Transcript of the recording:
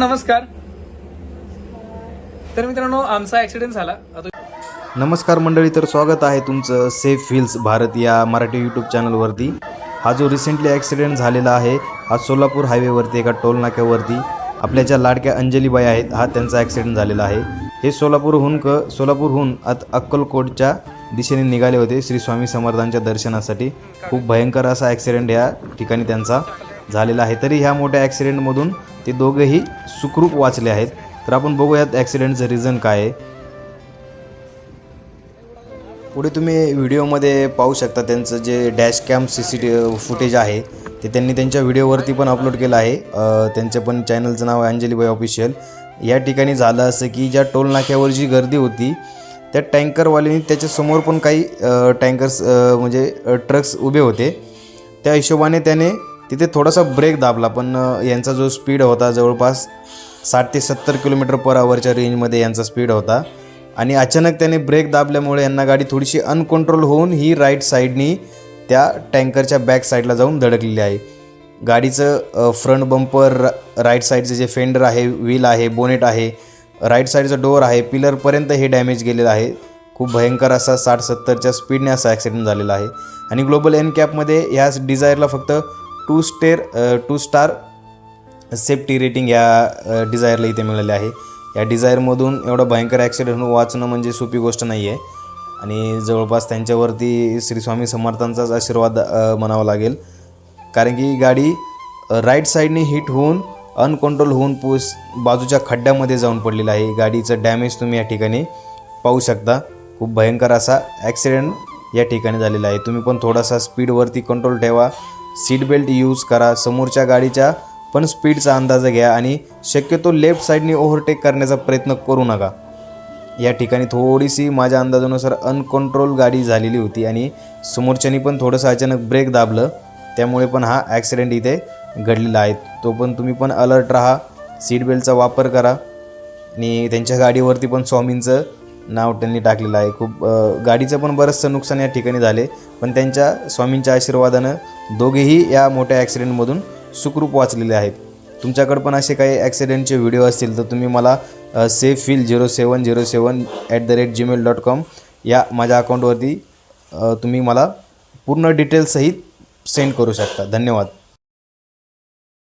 नमस्कार. तर मित्रांनो, आमचा ॲक्सिडेंट झाला. नमस्कार मंडळी, तर स्वागत आहे तुमचं सेफ हिल्स भारत या मराठी यूट्यूब चॅनलवरती. हा जो रिसेंटली ॲक्सिडेंट झालेला आहे हा सोलापूर हायवेवरती एका टोल नाक्यावरती आपल्या ज्या लाडक्या अंजलीबाई आहेत हा त्यांचा ॲक्सिडेंट झालेला आहे. हे सोलापूरहून अक्कलकोटच्या दिशेने निघाले होते श्री स्वामी समर्थांच्या दर्शनासाठी. खूप भयंकर असा ॲक्सिडेंट या ठिकाणी त्यांचा झालेला आहे. तरी ह्या मोठ्या ॲक्सिडेंटमधून ते दोघेही सुखरूप वाचले आहेत. तर आपण बघूयात ॲक्सिडेंटचं रिझन काय आहे. पुढे तुम्ही व्हिडिओमध्ये पाहू शकता त्यांचं जे डॅश कॅम CCTV फुटेज आहे ते त्यांनी त्यांच्या व्हिडिओवरती पण अपलोड केलं आहे. त्यांच्या पण चॅनलचं नाव आहे अंजलीबाई ऑफिशियल. या ठिकाणी झालं असं की ज्या टोल नाक्यावर जी गर्दी होती त्या टँकरवाल्यांनी त्याच्यासमोर पण काही टँकर्स म्हणजे ट्रक्स उभे होते. त्या हिशोबाने त्याने तिथे थोडासा ब्रेक दाबला, पण यांचा जो स्पीड होता जवळपास 60 ते 70 km/hच्या रेंजमध्ये यांचा स्पीड होता. आणि अचानक त्याने ब्रेक दाबल्यामुळे यांना गाडी थोडीशी अनकंट्रोल होऊन ही राईट साईडनी त्या टँकरच्या बॅक साईडला जाऊन धडकलेली आहे. गाडीचं फ्रंट बंपर, राईट साईडचं जे फेंडर आहे, व्हील आहे, बोनेट आहे, राईट साईडचा डोअर आहे, पिलरपर्यंत हे डॅमेज गेलेलं आहे. खूप भयंकर असा 60-70च्या स्पीडने असा ॲक्सिडेंट झालेला आहे. आणि ग्लोबल NCAPमध्ये ह्या डिझायरला फक्त 2 स्टार सेफ्टी रेटिंग या डिझायरला इथे मिळाले आहे. या डिझायरमधून एवढा भयंकर ॲक्सिडेंट होऊन वाचणं म्हणजे सोपी गोष्ट नाही आहे. आणि जवळपास त्यांच्यावरती श्री स्वामी समर्थांचाच आशीर्वाद म्हणावा लागेल, कारण की गाडी राईट साईडने हिट होऊन अनकंट्रोल होऊन बाजूच्या खड्ड्यामध्ये जाऊन पडलेलं आहे. गाडीचं डॅमेज तुम्ही या ठिकाणी पाहू शकता. खूप भयंकर असा ॲक्सिडेंट या ठिकाणी झालेला आहे. तुम्ही पण थोडासा स्पीडवरती कंट्रोल ठेवा, सीट बेल्ट यूज करा, समोरच्या गाडीच्या पण स्पीडचा अंदाज घ्या आणि शक्यतो लेफ्ट साईडने ओव्हरटेक करण्याचा प्रयत्न करू नका. या ठिकाणी थोडीशी माझ्या अंदाजानुसार अनकंट्रोल गाडी झालेली होती आणि समोरच्यानी पण थोडंसं अचानक ब्रेक दाबलं, त्यामुळे पण हा ॲक्सिडेंट इथे घडलेला आहे. तो पण तुम्ही पण अलर्ट राहा, सीट बेल्टचा वापर करा. आणि त्यांच्या गाडीवरती पण स्वामींचं नाव त्यांनी टाकलेलं आहे. खूप गाडीचं पण बरंचसं नुकसान या ठिकाणी झाले, पण त्यांच्या स्वामींच्या आशीर्वादानं दोघेही या मोठ्या ॲक्सिडेंटमधून सुखरूप वाचलेले आहेत. तुमच्याकडे पण असे काही ॲक्सिडेंटचे व्हिडिओ असतील तर तुम्ही मला safefil0707@gmail.com या माझ्या अकाउंटवरती तुम्ही मला पूर्ण डिटेल्ससहित सेंड करू शकता. धन्यवाद.